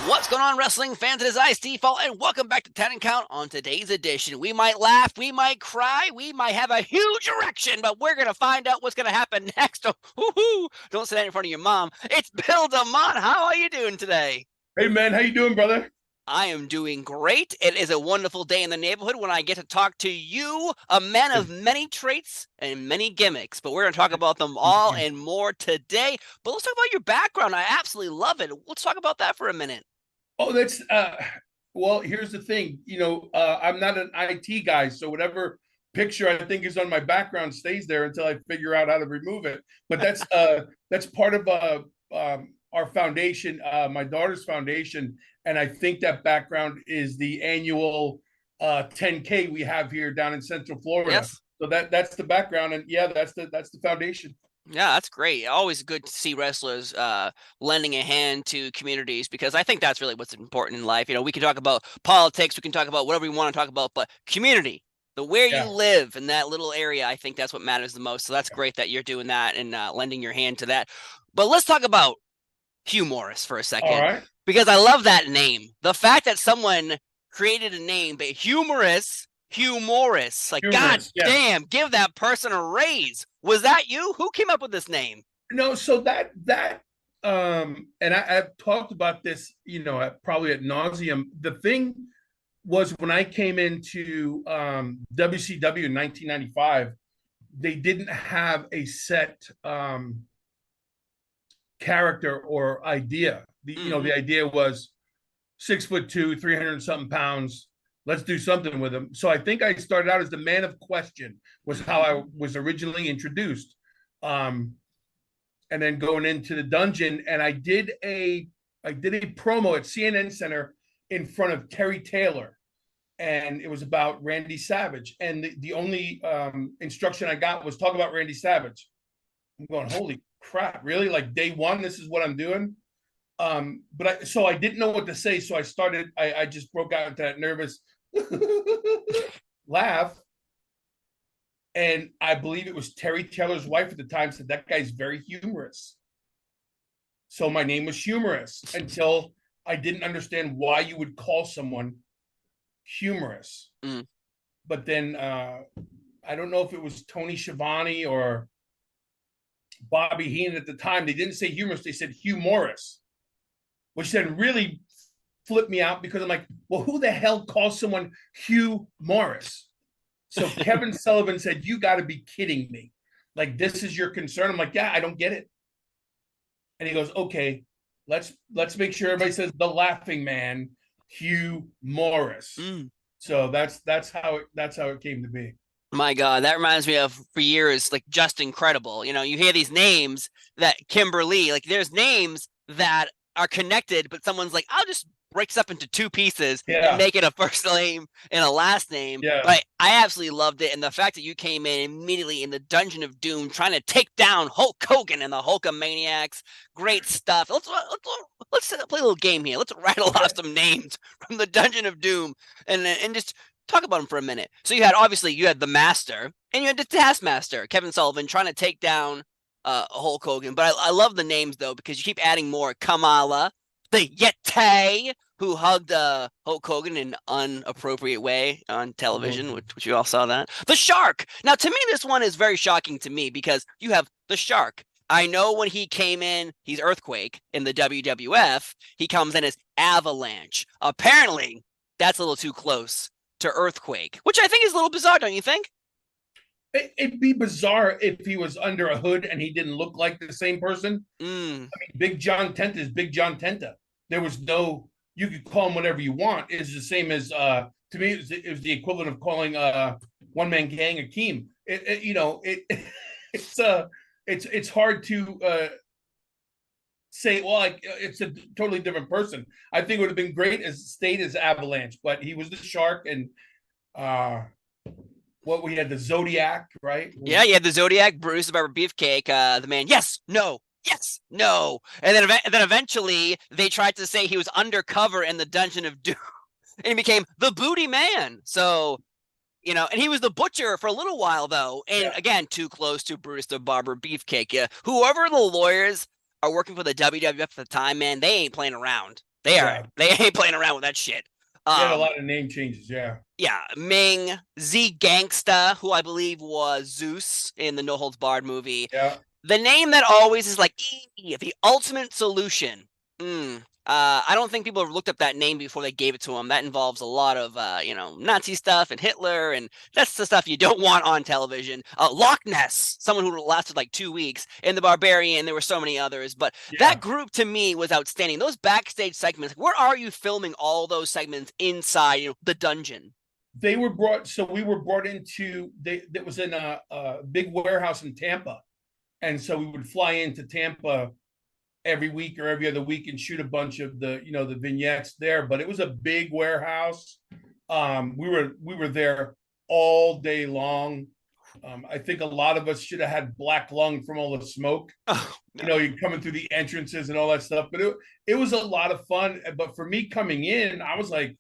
What's going on, wrestling fans? It is I, Steve Fall, and welcome back to 10 and Count. On today's edition, we might laugh, we might cry, we might have a huge erection, but we're going to find out what's going to happen next. Oh, don't say that in front of your mom. It's Bill DeMott. How are you doing today? Hey, man, how you doing, brother? I am doing great. It is a wonderful day in the neighborhood when I get to talk to you, a man of many traits and many gimmicks, but we're going to talk about them all and more today. But let's talk about your background. I absolutely love it. Let's talk about that for a minute. Oh, well, here's the thing. I'm not an IT guy, so whatever picture I think is on my background stays there until I figure out how to remove it. But that's part of our foundation, my daughter's foundation, and I think that background is the annual 10K we have here down in Central Florida. Yes. So that's the background, and yeah, that's the foundation. Yeah, that's great. Always good to see wrestlers lending a hand to communities, because I think that's really what's important in life. We can talk about politics, we can talk about whatever we want to talk about, but community, where you live in that little area, I think that's what matters the most. So that's great that you're doing that and lending your hand to that. But let's talk about Hugh Morris for a second. All right. Because I love that name. The fact that someone created a name, but Hugh Morris, God damn, give that person a raise. Was that you? Who came up with this name? No, so and I've talked about this, probably ad nauseum. The thing was, when I came into WCW in 1995, they didn't have a set character or idea. The idea was 6'2", 300 something pounds. Let's do something with him. So I think I started out as the man of question, was how I was originally introduced. And then going into the dungeon, and I did a promo at CNN Center in front of Terry Taylor, and it was about Randy Savage. And the only instruction I got was talk about Randy Savage. I'm going, holy crap, really? Like, day one, this is what I'm doing? So I didn't know what to say. So I just broke out into that nervous laugh. And I believe it was Terry Taylor's wife at the time said, that guy's very humorous. So my name was Humorous, until I didn't understand why you would call someone humorous. But then I don't know if it was Tony Schiavone or Bobby Heenan at the time. They didn't say humorous, they said Hugh Morris, which then really flipped me out, because I'm like, well, who the hell calls someone Hugh Morris? So Kevin Sullivan said, you got to be kidding me. Like, this is your concern? I'm like, yeah, I don't get it. And he goes, okay, let's make sure everybody says the laughing man, Hugh Morris. So that's how it came to be. My God, that reminds me of, for years, like, Just Incredible. You hear these names that Kimberly, like, there's names that are connected, but someone's like, I'll just break this up into two pieces and make it a first name and a last name. Yeah. But I absolutely loved it. And the fact that you came in immediately in the Dungeon of Doom trying to take down Hulk Hogan and the Hulkamaniacs, great stuff. Let's play a little game here. Let's rattle off some names from the Dungeon of Doom and just talk about them for a minute. So you had the Master, and you had the Taskmaster, Kevin Sullivan, trying to take down Hulk Hogan. But I love the names, though, because you keep adding more. Kamala, the Yeti, who hugged Hulk Hogan in an unappropriate way on television, which you all saw that. The Shark. Now, to me, this one is very shocking to me, because you have the Shark. I know when he came in, he's Earthquake in the WWF. He comes in as Avalanche. Apparently, that's a little too close to Earthquake, which I think is a little bizarre, don't you think? It'd be bizarre if he was under a hood and he didn't look like the same person. I mean, Big John Tenta is Big John Tenta. There was no, you could call him whatever you want. It's the same as, to me, it was the equivalent of calling One Man Gang Akeem. It's hard to say, well, like, it's a totally different person. I think it would have been great as stayed as Avalanche, but he was the Shark, and what we had, the Zodiac, right? Yeah, you had the Zodiac, Bruce the Barber Beefcake, the man, yes, no, and then eventually they tried to say he was undercover in the Dungeon of Doom, and he became the Booty Man. So, and he was the Butcher for a little while, though, and again, too close to Bruce the Barber Beefcake. Whoever the lawyers are working for the WWF at the time, man, they ain't playing around. They ain't playing around with that shit. They had a lot of name changes, yeah. Yeah, Ming, Z Gangsta, who I believe was Zeus in the No Holds Barred movie. Yeah. The name that always is like the ultimate solution. I don't think people have looked up that name before they gave it to him. That involves a lot of Nazi stuff and Hitler, and that's the stuff you don't want on television. Loch Ness, someone who lasted like 2 weeks, and the Barbarian. There were so many others, but that group to me was outstanding. Those backstage segments. Where are you filming all those segments inside the dungeon? We were brought into. That was in a big warehouse in Tampa, and so we would fly into Tampa every week or every other week and shoot a bunch of the vignettes there. But it was a big warehouse. We were there all day long. I think a lot of us should have had black lung from all the smoke. Oh, no. You're coming through the entrances and all that stuff. But it was a lot of fun. But for me coming in, I was like,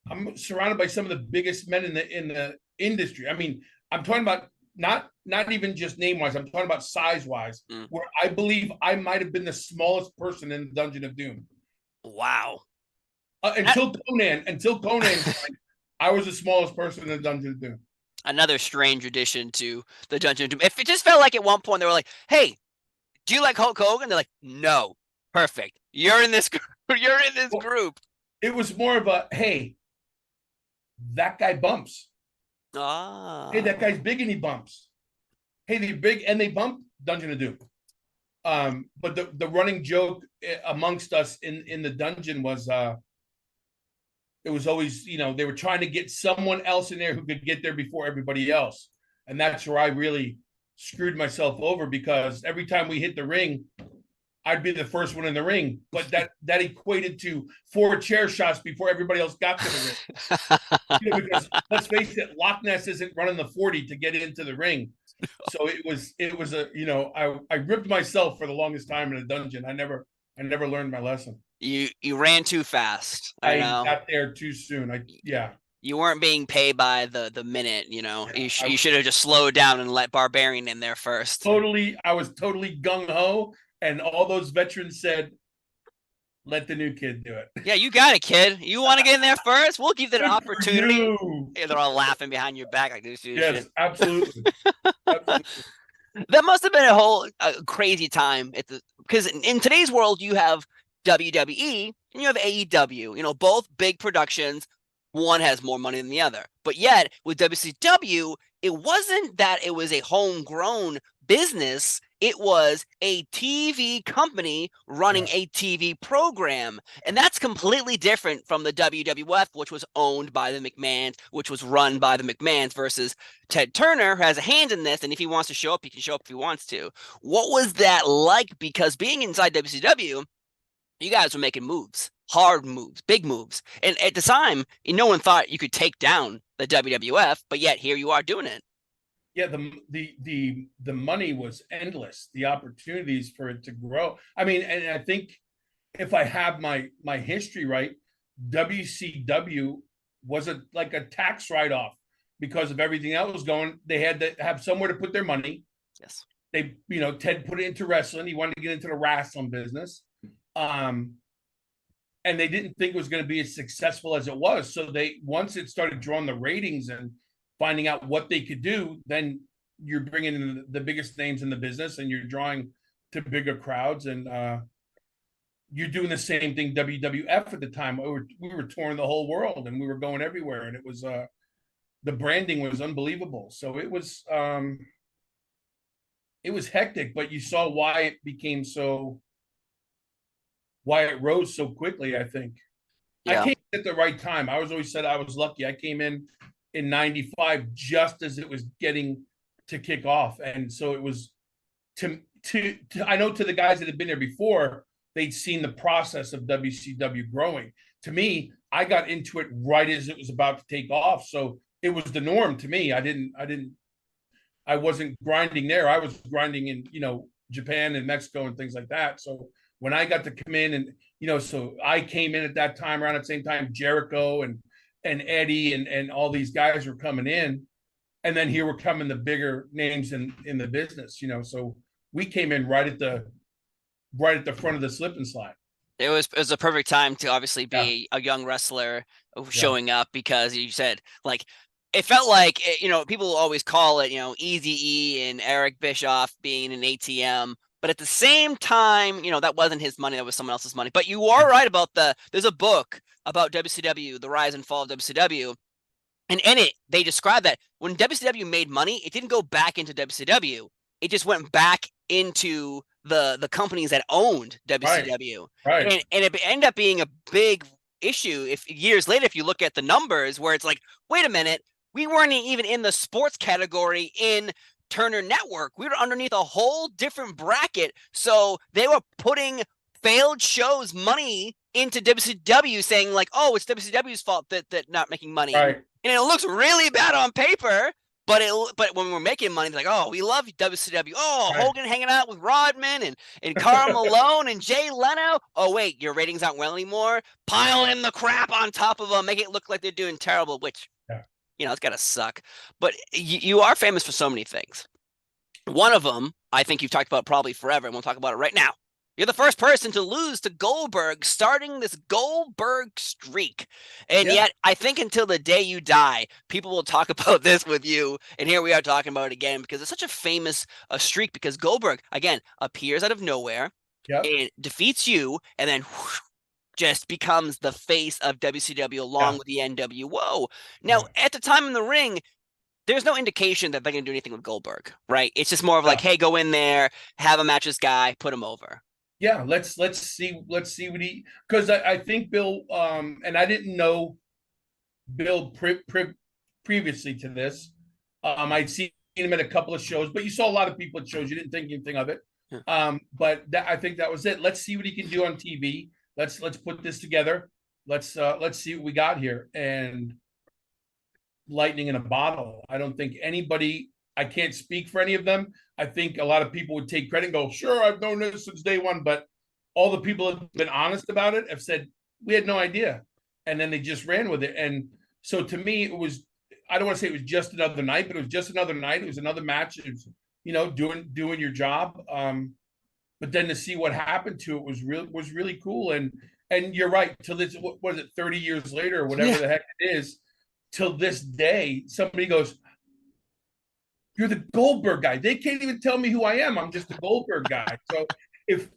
I'm surrounded by some of the biggest men in the industry. I mean, I'm talking about not even just name wise. I'm talking about size wise, where I believe I might have been the smallest person in the Dungeon of Doom. Wow. Until Conan, I was the smallest person in the Dungeon of Doom. Another strange addition to the Dungeon of Doom. If it just felt like at one point they were like, "Hey, do you like Hulk Hogan?" They're like, "No." Perfect. You're in this group. Group. It was more of a, "Hey, that guy bumps." Hey, that guy's big and he bumps. Hey, they're big and they bump. Dungeon of Doom. But the running joke amongst us in the dungeon was it was always, they were trying to get someone else in there who could get there before everybody else. And that's where I really screwed myself over, because every time we hit the ring, I'd be the first one in the ring, but that equated to 4 chair shots before everybody else got to the ring. Because let's face it, Loch Ness isn't running the 40 to get into the ring. So it was I ripped myself for the longest time in a dungeon. I never learned my lesson. You ran too fast. I got there too soon. You weren't being paid by the minute, You should have just slowed down and let Barbarian in there first. I was totally gung-ho. And all those veterans said, "Let the new kid do it." Yeah, you got it, kid. You want to get in there first? We'll give it an opportunity. Yeah, they're all laughing behind your back like this. Yes, absolutely. Absolutely. That must have been a whole crazy time because in today's world you have WWE and you have AEW. Both big productions. One has more money than the other, but yet with WCW, it wasn't that it was a homegrown business. It was a TV company running a TV program. And that's completely different from the WWF, which was owned by the McMahons, which was run by the McMahons, versus Ted Turner, who has a hand in this. And if he wants to show up, he can show up if he wants to. What was that like? Because being inside WCW, you guys were making moves, hard moves, big moves. And at the time, no one thought you could take down the WWF, but yet here you are doing it. Yeah, the money was endless. The opportunities for it to grow. I mean, and I think if I have my history right, WCW was like a tax write-off because of everything else was going. They had to have somewhere to put their money. Yes. They, Ted put it into wrestling. He wanted to get into the wrestling business. And they didn't think it was going to be as successful as it was. So once it started drawing the ratings and finding out what they could do, then you're bringing in the biggest names in the business and you're drawing to bigger crowds. And you're doing the same thing WWF at the time. We were touring the whole world and we were going everywhere. And it was the branding was unbelievable. So it was hectic, but you saw why it rose so quickly, I think. Yeah. I came at the right time. I was always said I was lucky. I came in 95 just as it was getting to kick off. And so it was I know to the guys that had been there before, they'd seen the process of WCW growing. To me, I got into it right as it was about to take off. So it was the norm to me. I wasn't grinding there. I was grinding in, Japan and Mexico and things like that. So when I got to come in and, so I came in at that time around the same time, Jericho and Eddie and all these guys were coming in. And then here were coming the bigger names in the business, so we came in right at the front of the slip and slide. It was a perfect time to obviously Yeah, be a young wrestler yeah, showing up because you said like it felt like people always call it Easy E and Eric Bischoff being an ATM, but at the same time that wasn't his money, that was someone else's money. But you are right about there's a book about WCW, the rise and fall of WCW, and in it they describe that when WCW made money, it didn't go back into WCW, it just went back into the companies that owned right, WCW, right, and it ended up being a big issue if years later if you look at the numbers where it's like, wait a minute, we weren't even in the sports category in Turner Network. We were underneath a whole different bracket, so they were putting failed shows money into WCW, saying like, oh, it's WCW's fault that not making money, right. and it looks really bad on paper. But when we're making money, it's like, oh, we love WCW. Oh, Right. Hogan hanging out with Rodman and Karl Malone and Jay Leno. Oh, wait, your ratings aren't well anymore. Pile in the crap on top of them, make it look like they're doing terrible, which, Yeah. it's got to suck. But you are famous for so many things. One of them, I think you've talked about probably forever, and we'll talk about it right now. You're the first person to lose to Goldberg, starting this Goldberg streak. And Yeah. yet, I think until the day you die, people will talk about this with you. And here we are talking about it again because it's such a famous streak because Goldberg, again, appears out of nowhere Yep. and defeats you and then whoosh, just becomes the face of WCW along Yeah. with the NWO. Now, Yeah. at the time in the ring, there's no indication that they're going to do anything with Goldberg, right? It's just more of like, Yeah. hey, go in there, have a match this guy, put him over. Yeah. Let's see what he, because I think Bill, and I didn't know Bill previously to this. I'd seen him at a couple of shows, but you saw a lot of people at shows. You didn't think anything of it. But I think that was it. Let's see what he can do on TV. Let's put this together. Let's see what we got here. And lightning in a bottle. I don't think anybody, I can't speak for any of them. I think a lot of people would take credit and go, sure, I've known this since day one. But all the people that have been honest about it have said, we had no idea. And then they just ran with it. And so to me, it was, I don't want to say it was just another night, but it was just another night. It was another match. It was, doing your job. But then to see what happened to it was really cool. And you're right. Till this, what was it, 30 years later, or whatever the heck it is, till this day, somebody goes, "You're the Goldberg guy." They can't even tell me who I am. I'm just the Goldberg guy. So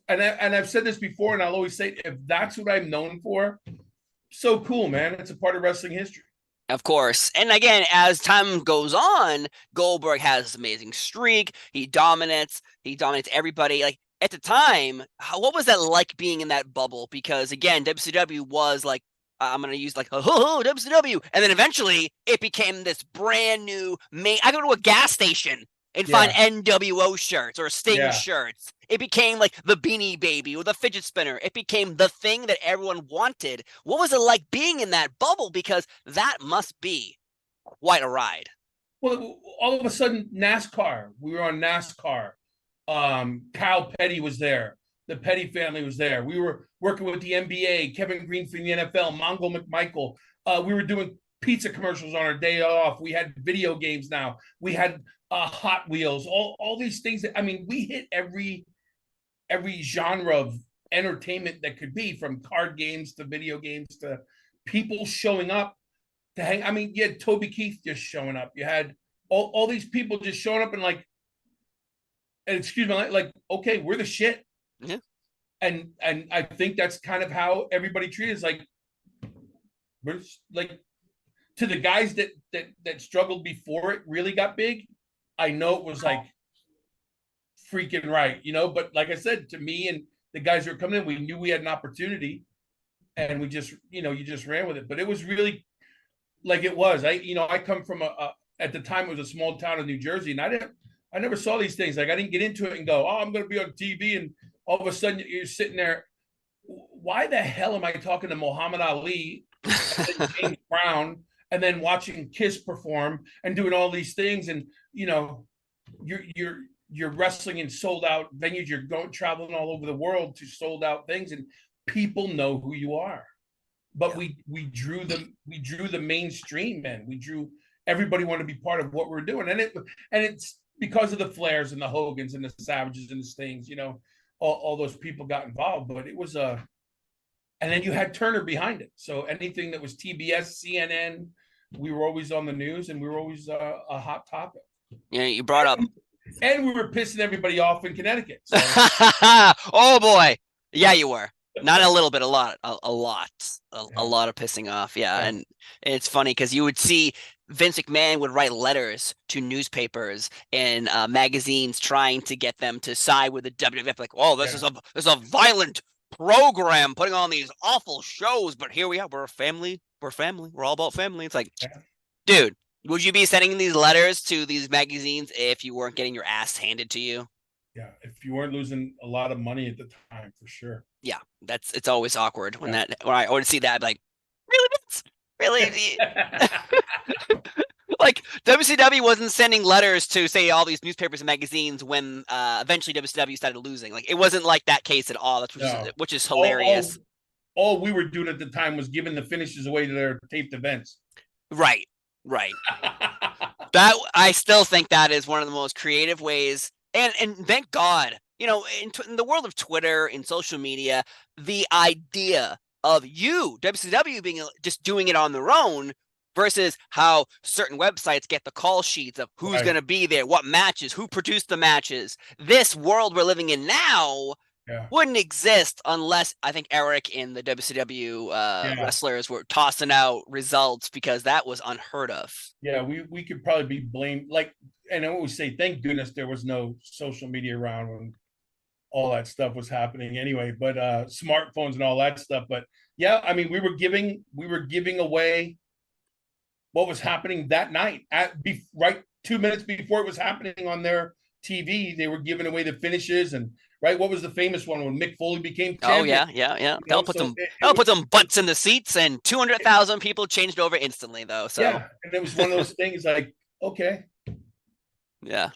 I've said this before, and I'll always say, if that's what I'm known for, so cool, man. It's a part of wrestling history. Of course. And again, as time goes on, Goldberg has this amazing streak. He dominates. He dominates everybody. Like at the time, what was that like being in that bubble? Because again, WCW was like, I'm going to use like, oh, WCW. And then eventually it became this brand new main. I go to a gas station and find Yeah, NWO shirts or Sting yeah. shirts. It became like the Beanie Baby or the fidget spinner. It became the thing that everyone wanted. What was it like being in that bubble? Because that must be quite a ride. Well, all of a sudden, NASCAR. We were on NASCAR. Kyle Petty was there. The Petty family was there. We were working with the NBA, Kevin Green from the NFL, Mongo McMichael. We were doing pizza commercials on our day off. We had video games now. We had Hot Wheels, all these things that, I mean, we hit every genre of entertainment that could be, from card games to video games to people showing up to hang. I mean, you had Toby Keith just showing up. You had all these people just showing up and like, and excuse me, like, okay, we're the shit. Yeah. And I think that's kind of how everybody treated us. Like, we're like, to the guys that struggled before it really got big, I know it was like freaking right, But like I said, to me and the guys who were coming in, we knew we had an opportunity, and we just, you just ran with it. But it was really like it was. I come from at the time it was a small town in New Jersey, and I never saw these things. Like, I didn't get into it and go, oh, I'm going to be on TV, and all of a sudden you're sitting there. Why the hell am I talking to Muhammad Ali and James Brown, and then watching Kiss perform and doing all these things? And you're wrestling in sold out venues. You're traveling all over the world to sold out things, and people know who you are. But we drew the mainstream, man. We drew everybody wanted to be part of what we're doing, and it's because of the Flairs and the Hogans and the Savages and the Stings. All those people got involved. But it was And then you had Turner behind it. So anything that was TBS, CNN, we were always on the news, and we were always a hot topic. Yeah, you brought up. And we were pissing everybody off in Connecticut. So. Oh boy, yeah, you were. Not a little bit, a lot, a lot of pissing off. Yeah, Yeah. and it's funny because you would see Vince McMahon would write letters to newspapers and magazines trying to get them to side with the WWF. Like, oh, this is a violent program putting on these awful shows, but here we are. We're a family. We're family. We're all about family. It's like, dude, would you be sending these letters to these magazines if you weren't getting your ass handed to you? Yeah, if you weren't losing a lot of money at the time, for sure. Yeah, it's always awkward when I would see that, like, really, Vince? Really? Like, WCW wasn't sending letters to, say, all these newspapers and magazines when eventually WCW started losing. Like, it wasn't like that case at all. Which is hilarious. All we were doing at the time was giving the finishes away to their taped events. Right. That I still think that is one of the most creative ways, and thank God, you know, in the world of Twitter and social media, the idea of WCW being just doing it on their own versus how certain websites get the call sheets of who's going to be there, what matches, who produced the matches. This world we're living in now wouldn't exist unless I think Eric and the WCW wrestlers were tossing out results, because that was unheard of. Yeah, we could probably be blamed. Like, and I always say, thank goodness there was no social media around when all that stuff was happening anyway, but smartphones and all that stuff. But yeah, I mean, we were giving away what was happening that night right 2 minutes before it was happening on their TV. They were giving away the finishes, and right, what was the famous one when Mick Foley became champion? Oh yeah. That'll put some butts in the seats, and 200,000 people changed over instantly, though. So yeah, and it was one of those things like, okay. Yeah,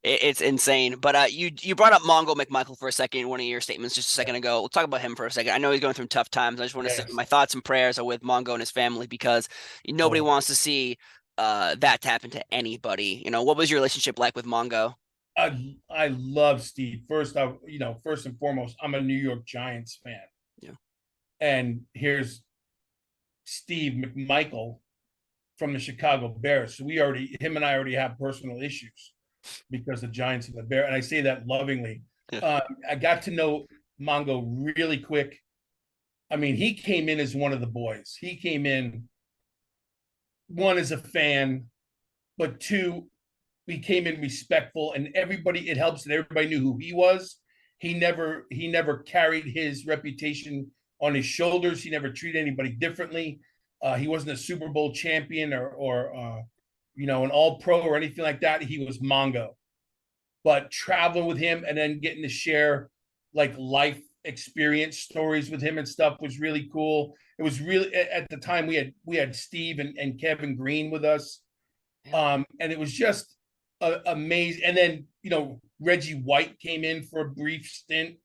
it's insane. But you brought up Mongo McMichael for a second in one of your statements just a second ago. We'll talk about him for a second. I know he's going through tough times. I just want to say my thoughts and prayers are with Mongo and his family, because nobody wants to see that happen to anybody. You know, what was your relationship like with Mongo? I love Steve. First and foremost, I'm a New York Giants fan. Yeah. And here's Steve McMichael from the Chicago Bears. So him and I already have personal issues because the Giants and the Bears. And I say that lovingly. Yeah. I got to know Mongo really quick. I mean, he came in as one of the boys. He came in, one, as a fan, but two, we came in respectful, and it helps that everybody knew who he was. He never carried his reputation on his shoulders. He never treated anybody differently. He wasn't a Super Bowl champion or an all-pro or anything like that. He was Mongo. But traveling with him and then getting to share like life experience stories with him and stuff was really cool. It was really, at the time we had Steve and Kevin Green with us. And it was just amazing. And then, Reggie White came in for a brief stint.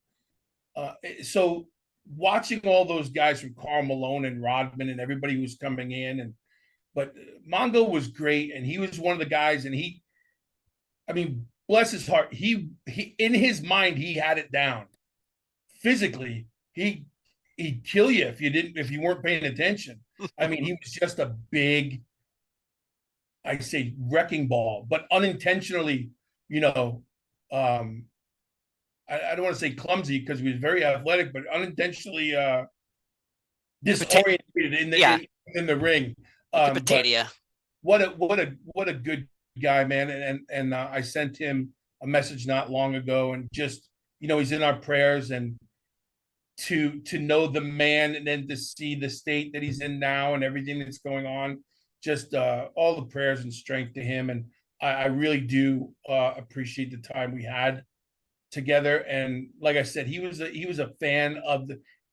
So watching all those guys from Karl Malone and Rodman and everybody who was coming in, but Mongo was great, and he was one of the guys, and bless his heart, he in his mind he had it down. Physically, he'd kill you if you weren't paying attention. I mean, he was just a big, I say, wrecking ball, but unintentionally, I don't want to say clumsy because he was very athletic, but unintentionally disoriented in the ring. What a good guy, man! And I sent him a message not long ago, and just he's in our prayers, and to know the man, and then to see the state that he's in now and everything that's going on, just all the prayers and strength to him. And I really do appreciate the time we had together. And like I said, he was a fan of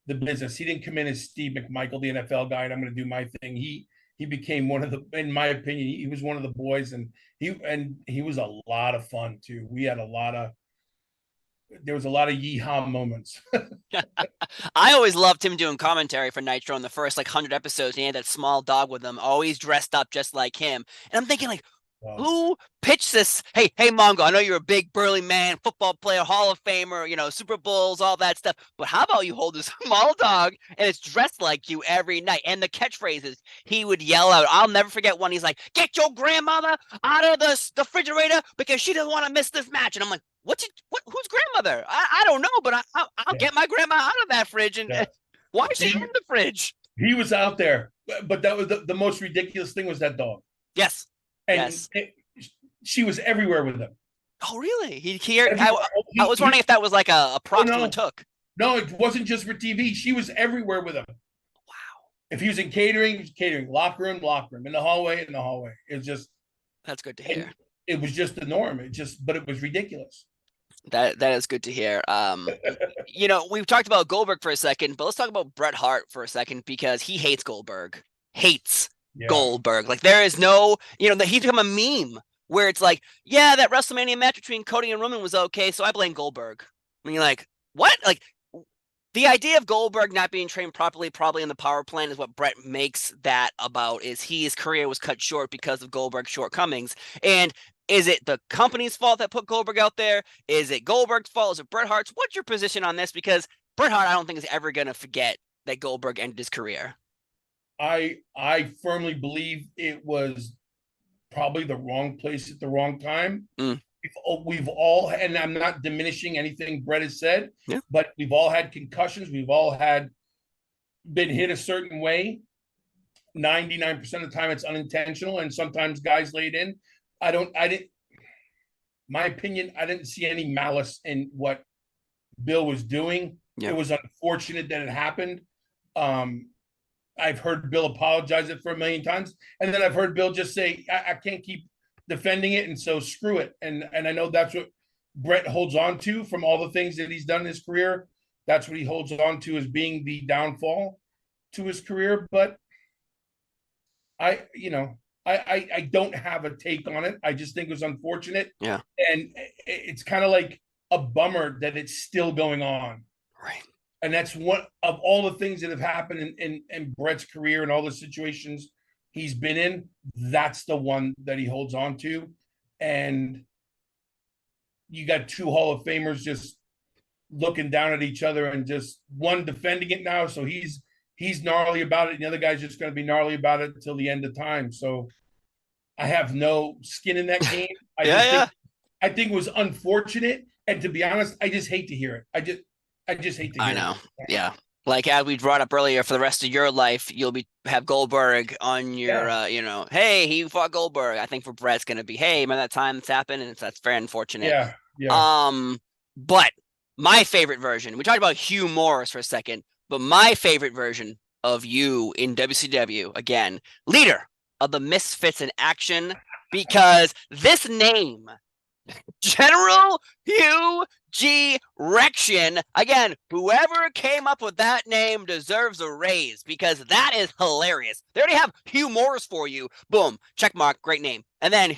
the business. He didn't come in as Steve McMichael, the NFL guy, and I'm going to do my thing. He became one of the, in my opinion, he was one of the boys, and he was a lot of fun too. There was a lot of yeehaw moments. I always loved him doing commentary for Nitro in the first 100 episodes. He had that small dog with him, always dressed up just like him. And I'm thinking, Wow. Who pitched this? Hey, Mongo, I know you're a big burly man, football player, Hall of Famer, Super Bowls, all that stuff. But how about you hold this small dog and it's dressed like you every night? And the catchphrases he would yell out. I'll never forget one. He's like, "Get your grandmother out of the refrigerator because she doesn't want to miss this match." And I'm like, whose grandmother? I don't know, but I'll Yeah. get my grandma out of that fridge. And Yeah. why is she He, in the fridge? he was out there, but that was the most ridiculous thing was that dog. Yes. And Yes. she was everywhere with him. Oh, really? I was He, wondering if that was like a oh prop someone no, took. no, it wasn't just for TV. She was everywhere with him. Wow. If he was in catering, he was catering. Locker room, in the hallway, in the hallway. It was just. That's good to hear. It was just the norm. But it was ridiculous. That is good to hear. We've talked about Goldberg for a second, but let's talk about Bret Hart for a second because he hates Goldberg. Hates Goldberg. Like there is no, that he's become a meme where it's like, yeah, that WrestleMania match between Cody and Roman was okay, so I blame Goldberg. And you're like, what? Like the idea of Goldberg not being trained properly, probably in the power plant, is what Bret makes that about. Is his career was cut short because of Goldberg's shortcomings. And is it the company's fault that put Goldberg out there? Is it Goldberg's fault? Is it Bret Hart's? What's your position on this? Because Bret Hart, I don't think, is ever going to forget that Goldberg ended his career. I firmly believe it was probably the wrong place at the wrong time. We've all, and I'm not diminishing anything Bret has said, but we've all had concussions. We've all been hit a certain way. 99% of the time it's unintentional, and sometimes guys laid in. My opinion, I didn't see any malice in what Bill was doing. It was unfortunate that it happened. I've heard Bill apologize it for a million times, and then I've heard Bill just say, I can't keep defending it, and so screw it. And I know that's what Bret holds on to from all the things that he's done in his career. That's what he holds on to as being the downfall to his career. But I don't have a take on it. I just think it was unfortunate. Yeah. And it's kind of like a bummer that it's still going on. Right. And that's one of all the things that have happened in Bret's career and all the situations he's been in. That's the one that he holds on to. And you got two Hall of Famers just looking down at each other and just one defending it now. So he's gnarly about it. And the other guy's just going to be gnarly about it until the end of time. So I have no skin in that game. I think it was unfortunate. And to be honest, I just hate to hear it. I just hate to hear it. I know. Yeah. Like as we brought up earlier, for the rest of your life, you'll have Goldberg on your, hey, he fought Goldberg. I think for Bret's going to be, hey, remember that time it's happened? And that's very unfortunate. Yeah. But my favorite version, we talked about Hugh Morris for a second, but my favorite version of you in WCW, again, leader of the Misfits in Action, because this name, General Hugh G. Rection, again, whoever came up with that name deserves a raise because that is hilarious. They already have Hugh Morris for you. Boom, check mark, great name. And then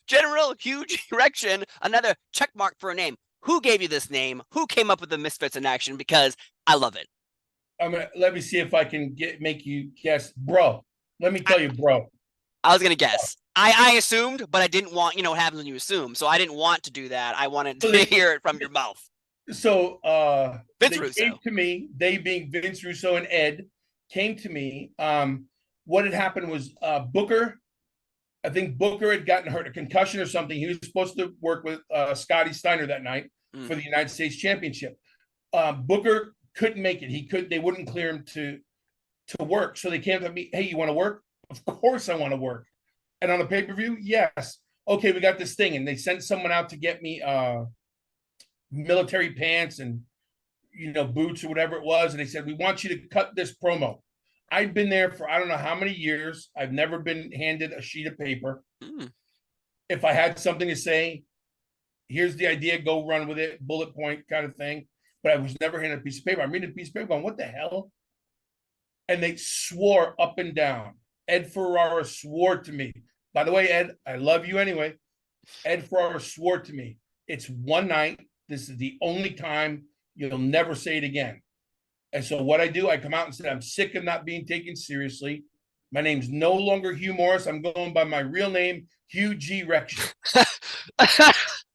General Hugh G. Rection, another check mark for a name. Who gave you this name? Who came up with the Misfits in Action? Because I love it. Let me see if I can make you guess, bro. Let me tell you, bro. I was gonna guess. I assumed, but I didn't want, what happens when you assume. So I didn't want to do that. I wanted to hear it from your mouth. So Vince Russo came to me, they being Vince Russo and Ed, came to me. What had happened was Booker, I think Booker had gotten hurt, a concussion or something. He was supposed to work with Scotty Steiner that night for the United States Championship. Booker couldn't make it. They wouldn't clear him to work. So they came to me, hey, you want to work? Of course I want to work. And on the pay-per-view, yes. Okay, we got this thing. And they sent someone out to get me military pants and, boots or whatever it was. And they said, we want you to cut this promo. I'd been there for I don't know how many years. I've never been handed a sheet of paper. If I had something to say, here's the idea, go run with it, bullet point kind of thing. But I was never handed a piece of paper. I'm reading a piece of paper going, what the hell? And they swore up and down. Ed Ferrara swore to me. By the way, Ed, I love you anyway. Ed Ferrara swore to me. It's one night. This is the only time. You'll never say it again. And so what I do, I come out and say, I'm sick of not being taken seriously. My name's no longer Hugh Morris. I'm going by my real name, Hugh G. Rection.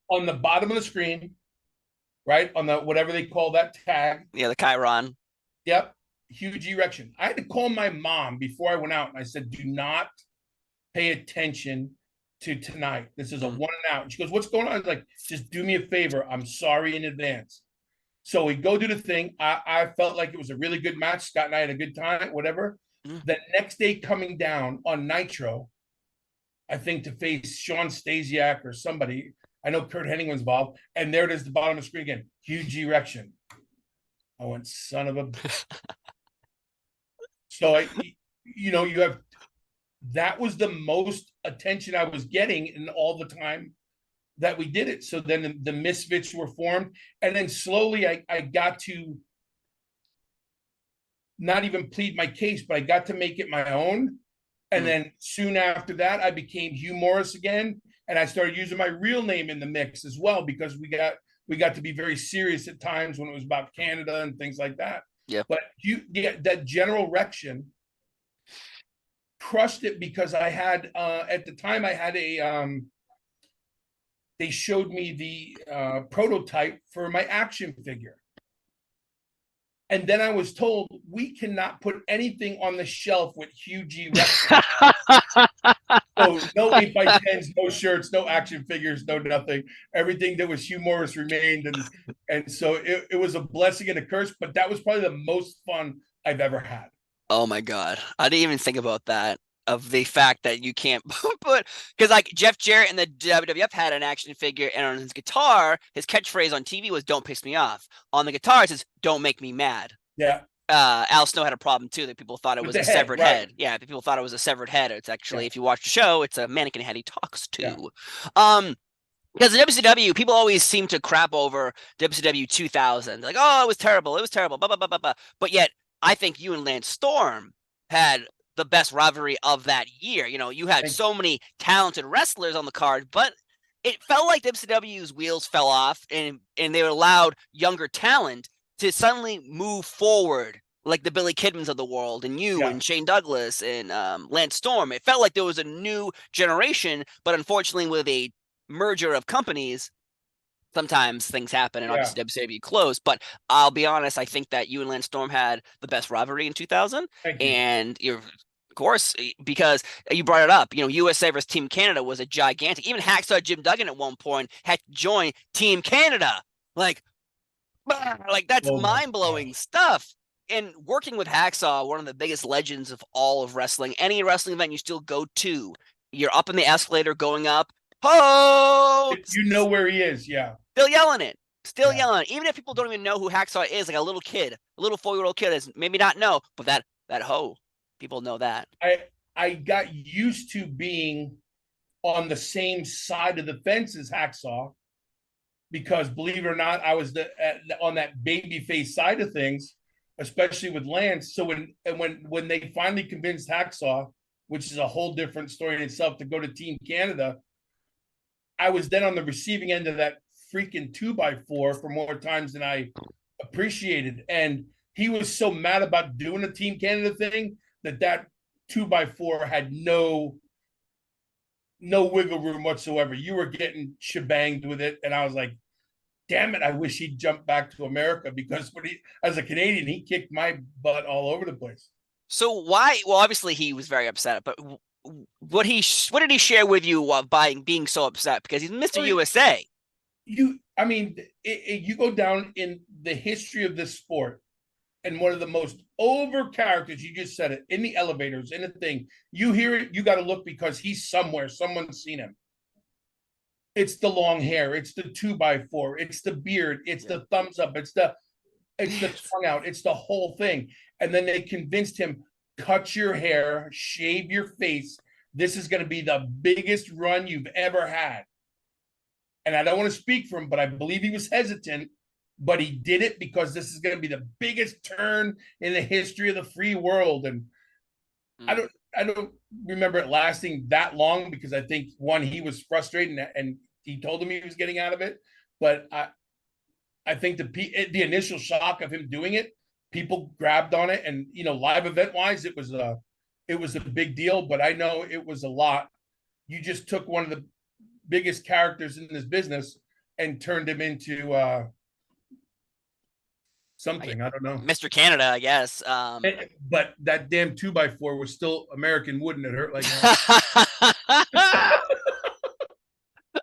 On the bottom of the screen, right? On the whatever they call that tag. Yeah, the Chiron. Yep. Hugh G. Rection. I had to call my mom before I went out, and I said, do not pay attention to tonight. This is a one and out. And she goes, what's going on? I was like, just do me a favor. I'm sorry in advance. So we go do the thing. I felt like it was a really good match. Scott and I had a good time, whatever. The next day coming down on Nitro, I think to face Sean Stasiak or somebody. I know Kurt Hennig was involved. And there it is, the bottom of the screen again. Huge erection. I went, son of a... So, you have... That was the most attention I was getting in all the time that we did it. So then the Misfits were formed. And then slowly I got to not even plead my case, but I got to make it my own. And then soon after that, I became Hugh Morris again. And I started using my real name in the mix as well, because we got to be very serious at times when it was about Canada and things like that. Yeah. But that General Rection crushed it, because I had at the time I had they showed me the prototype for my action figure. And then I was told, we cannot put anything on the shelf with Hugh G. Rection. So no 8x10s, no shirts, no action figures, no nothing. Everything that was Hugh Morris remained. And so it was a blessing and a curse, but that was probably the most fun I've ever had. Oh my God. I didn't even think about that, of the fact that you can't put, because like Jeff Jarrett in the WWF had an action figure, and on his guitar, his catchphrase on TV was "Don't piss me off." On the guitar, it says "Don't make me mad." Yeah. Al Snow had a problem too, that people thought it was a severed head. Yeah, people thought it was a severed head. It's actually, if you watch the show, it's a mannequin head he talks to. Yeah. Because the WCW, people always seem to crap over WCW 2000. Like, oh, it was terrible. It was terrible. Blah, blah, blah, blah, blah. But yet, I think you and Lance Storm had the best rivalry of that year. You know, you had so many talented wrestlers on the card, but it felt like WCW's wheels fell off, and they allowed younger talent to suddenly move forward, like the Billy Kidmans of the world, and you and Shane Douglas and Lance Storm. It felt like there was a new generation, but unfortunately, with a merger of companies, sometimes things happen, and obviously WCW closed. But I'll be honest, I think that you and Lance Storm had the best rivalry in 2000. And you're, of course, because you brought it up, USA versus Team Canada was a gigantic. Even Hacksaw Jim Duggan at one point had to join Team Canada. Like that's mind-blowing stuff. And working with Hacksaw, one of the biggest legends of all of wrestling, any wrestling event you still go to, you're up in the escalator going up. Ho! You know where he is, Still yelling it. Still yelling. Even if people don't even know who Hacksaw is, like a little kid, a little 4-year-old kid is maybe not know, but that ho, people know that. I got used to being on the same side of the fence as Hacksaw, because believe it or not, I was on that babyface side of things, especially with Lance. So when they finally convinced Hacksaw, which is a whole different story in itself, to go to Team Canada, I was then on the receiving end of that freaking 2x4 for more times than I appreciated. And he was so mad about doing the Team Canada thing that 2x4 had no wiggle room whatsoever. You were getting shebanged with it. And I was like, damn it, I wish he'd jump back to America, because as a Canadian, he kicked my butt all over the place. So why? Well, obviously he was very upset, but what did he share with you while being so upset? Because he's Mr. USA. You go down in the history of this sport, and one of the most over characters, you just said it, in the elevators, in the thing, you hear it, you got to look, because he's somewhere, someone's seen him. It's the long hair, it's the 2x4, it's the beard, it's the thumbs up, it's the tongue out, it's the whole thing. And then they convinced him, cut your hair, shave your face. This is going to be the biggest run you've ever had. And I don't want to speak for him, but I believe he was hesitant, but he did it because this is going to be the biggest turn in the history of the free world. And I don't remember it lasting that long, because I think, one, he was frustrated and he told him he was getting out of it. But I think the initial shock of him doing it, people grabbed on it, and live event wise, it was it was a big deal, but I know it was a lot. You just took one of the biggest characters in this business and turned him into something. I don't know. Mr. Canada, I guess. But that damn 2x4 was still American wood, and it hurt like hell.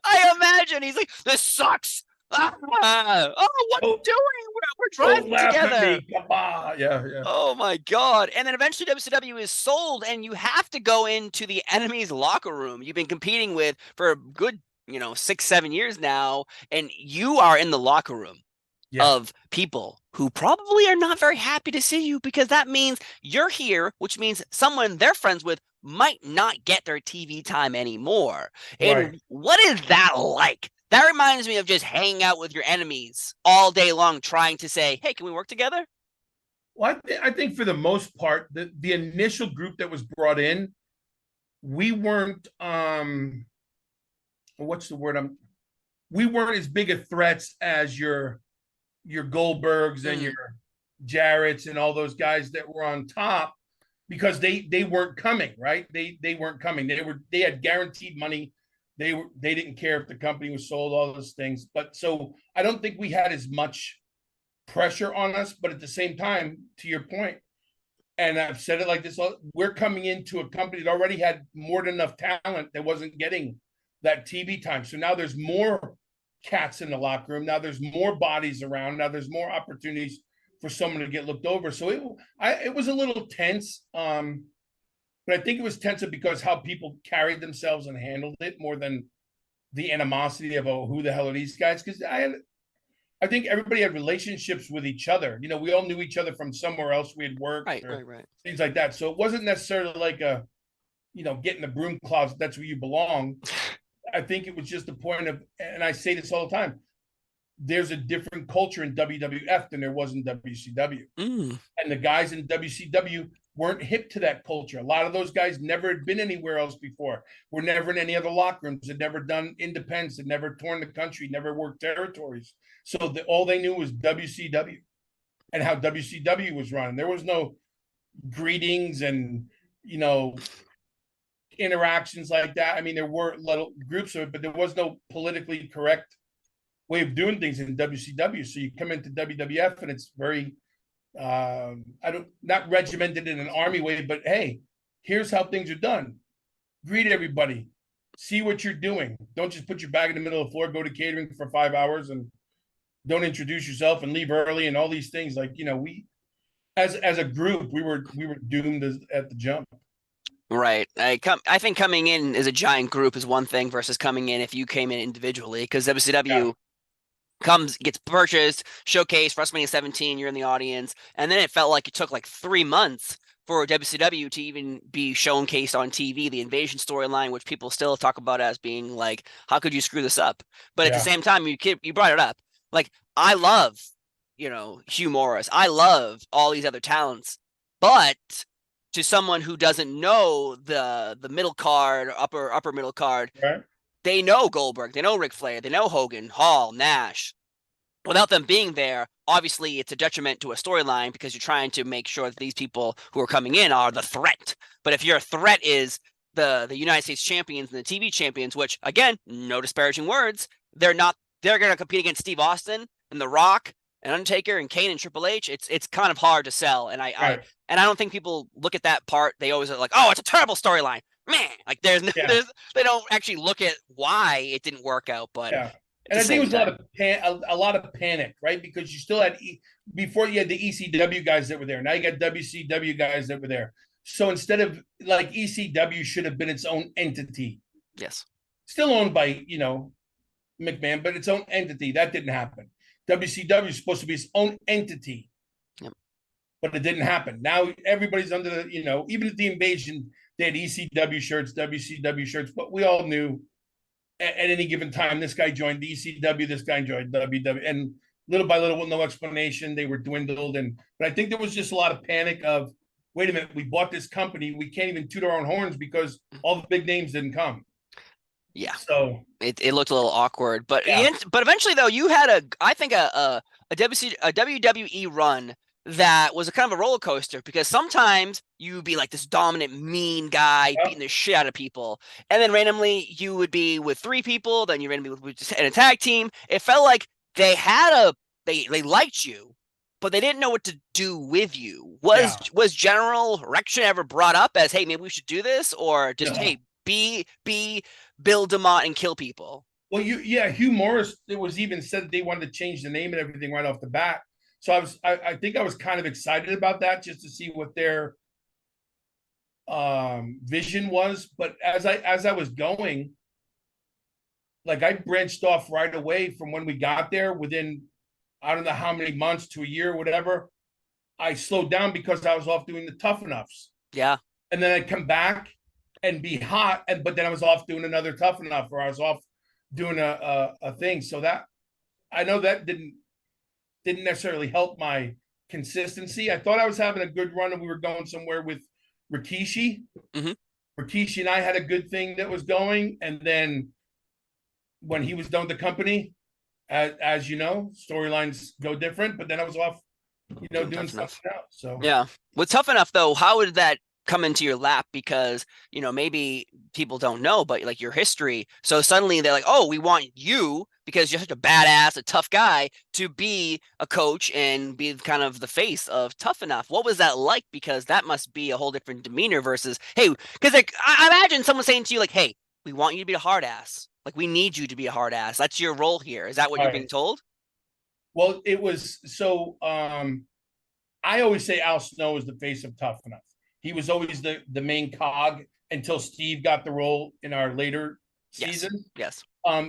I imagine he's like, this sucks. Oh, what are you doing? We're driving together. Yeah. Oh my God. And then eventually WCW is sold, and you have to go into the enemy's locker room you've been competing with for a good, 6-7 years now, and you are in the locker room of people who probably are not very happy to see you, because that means you're here, which means someone they're friends with might not get their TV time anymore. And what is that like? That reminds me of just hanging out with your enemies all day long, trying to say, hey, can we work together? Well, I think for the most part, the initial group that was brought in, we weren't, what's the word? We weren't as big of threats as your Goldbergs and your Jarrett's and all those guys that were on top, because they weren't coming, right? They weren't coming. They had guaranteed money. They didn't care if the company was sold, all those things. But so I don't think we had as much pressure on us. But at the same time, to your point, and I've said it like this, we're coming into a company that already had more than enough talent that wasn't getting that TV time. So now there's more cats in the locker room. Now there's more bodies around. Now there's more opportunities for someone to get looked over. So it was a little tense. But I think it was tense because how people carried themselves and handled it more than the animosity of, oh, who the hell are these guys? Because I think everybody had relationships with each other. We all knew each other from somewhere else we had worked, right. Things like that. So it wasn't necessarily like get in the broom closet, that's where you belong. I think it was just the point of, and I say this all the time, there's a different culture in WWF than there was in WCW. And the guys in WCW weren't hip to that culture. A lot of those guys never had been anywhere else before, were never in any other locker rooms, had never done independence, had never toured the country, never worked territories. So all they knew was WCW and how WCW was run. There was no greetings and, interactions like that. I mean, there were little groups of it, but there was no politically correct way of doing things in WCW. So you come into WWF and it's very, not regimented in an army way, but hey, here's how things are done. Greet everybody, see what you're doing. Don't just put your bag in the middle of the floor, go to catering for 5 hours and don't introduce yourself and leave early and all these things. Like, we, as a group, we were doomed at the jump. Right. I think coming in as a giant group is one thing versus coming in if you came in individually, because WCW gets purchased, showcased, WrestleMania 17, you're in the audience, and then it felt like it took like 3 months for WCW to even be showcased on TV, the Invasion storyline, which people still talk about as being like, how could you screw this up? But at the same time, you brought it up. Like, I love, Hugh Morris. I love all these other talents, but to someone who doesn't know the middle card, upper middle card, they know Goldberg, they know Ric Flair, they know Hogan, Hall, Nash. Without them being there, obviously it's a detriment to a storyline because you're trying to make sure that these people who are coming in are the threat. But if your threat is the United States champions and the TV champions, which, again, no disparaging words, they're going to compete against Steve Austin and The Rock and Undertaker and Kane and Triple H. It's kind of hard to sell. And I don't think people look at that part. They always are like, oh, it's a terrible storyline. Man, like they don't actually look at why it didn't work out. But and I think it was a lot of panic, right? Because you still had before you had the ECW guys that were there. Now you got WCW guys that were there. So instead of like ECW should have been its own entity. Yes. Still owned by McMahon, but its own entity. That didn't happen. WCW is supposed to be its own entity. Yep. But it didn't happen. Now everybody's under the, even at the Invasion, they had ECW shirts, WCW shirts, but we all knew at any given time, this guy joined ECW, this guy joined WW, and little by little, with no explanation, they were dwindled. But I think there was just a lot of panic of, wait a minute, we bought this company, we can't even toot our own horns because all the big names didn't come. Yeah. So it looked a little awkward, but eventually though, you had a WWE run that was a kind of a roller coaster because sometimes you would be like this dominant, mean guy beating the shit out of people. And then randomly you would be with 3 people, then you randomly would just in a tag team. It felt like they they liked you, but they didn't know what to do with you. Was General Rection ever brought up as, hey, maybe we should do this? Or just, hey, be Bill DeMott and kill people? Well, Hugh Morris, it was even said that they wanted to change the name and everything right off the bat. So I think I was kind of excited about that just to see what their vision was. But as I was going, like I branched off right away from when we got there. Within I don't know how many months to a year, whatever, I slowed down because I was off doing the Tough Enoughs. Yeah. And then I'd come back and be hot, but then I was off doing another Tough Enough, or I was off doing a thing. So that I know that didn't necessarily help my consistency. I thought I was having a good run and we were going somewhere with Rikishi. Mm-hmm. Rikishi and I had a good thing that was going. And then when he was done with the company, as you know, storylines go different, but then I was off, doing stuff else. So yeah. With Tough Enough though, how did that come into your lap? Because maybe people don't know, but like your history, so suddenly they're like, oh, we want you because you're such a badass, a tough guy, to be a coach and be kind of the face of Tough Enough. What was that like? Because that must be a whole different demeanor versus, hey, because like I imagine someone saying to you like, hey, we want you to be a hard ass, like we need you to be a hard ass, that's your role here. Is that what you're being told? Well, it was so I always say Al Snow is the face of Tough Enough. He was always the main cog until Steve got the role in our later season. Yes.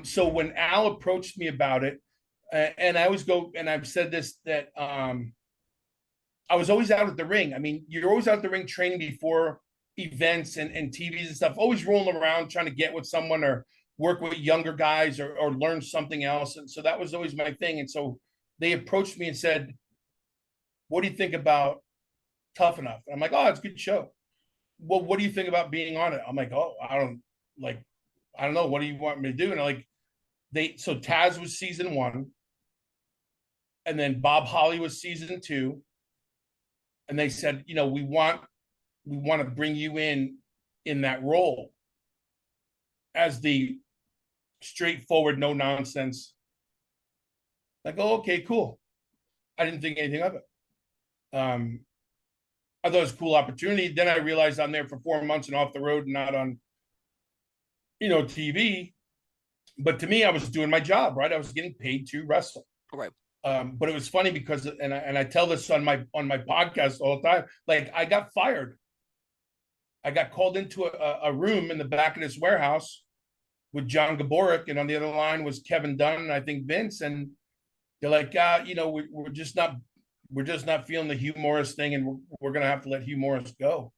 So when Al approached me about it, and I always go, and I've said this, that I was always out at the ring. I mean, you're always out at the ring training before events and TVs and stuff, always rolling around trying to get with someone or work with younger guys or learn something else. And so that was always my thing. And so they approached me and said, what do you think about Tough Enough? And I'm like, oh, it's a good show. Well, what do you think about being on it? I'm like, oh, I don't know. What do you want me to do? And like, so Taz was season 1, and then Bob Holly was season 2. And they said, we want to bring you in that role as the straightforward, no nonsense. Like, oh, okay, cool. I didn't think anything of it. I thought it was a cool opportunity. Then I realized I'm there for 4 months and off the road and not on, TV. But to me, I was doing my job, right? I was getting paid to wrestle. Right. But it was funny because, and I tell this on my podcast all the time, like I got fired. I got called into a room in the back of this warehouse with John Gaborik, and on the other line was Kevin Dunn and I think Vince, and they're like, we're just not feeling the Hugh Morris thing, and we're gonna have to let Hugh Morris go.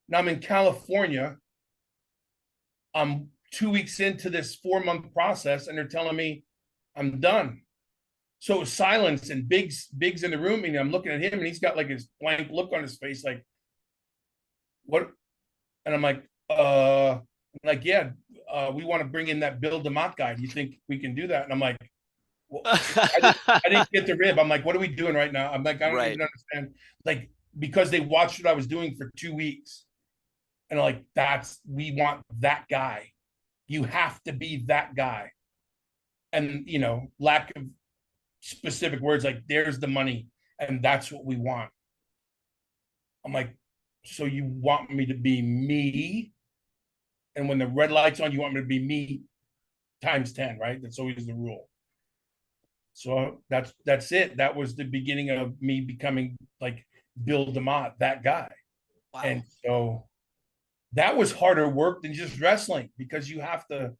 Now I'm in California. I'm 2 weeks into this 4-month process, and they're telling me I'm done. So it was silence, and Big's in the room, and I'm looking at him, and he's got like his blank look on his face, like, what? And I'm like, yeah, we want to bring in that Bill DeMott guy. Do you think we can do that? And I'm like, well, I didn't get the rib. I'm like, what are we doing right now? I'm like, I don't even understand. Like, because they watched what I was doing for 2 weeks. And like, we want that guy. You have to be that guy. And, lack of specific words, like, there's the money and that's what we want. I'm like, so you want me to be me? And when the red light's on, you want me to be me times 10, right? That's always the rule. So that's it. That was the beginning of me becoming like Bill DeMott, that guy. Wow. And so that was harder work than just wrestling, because you have to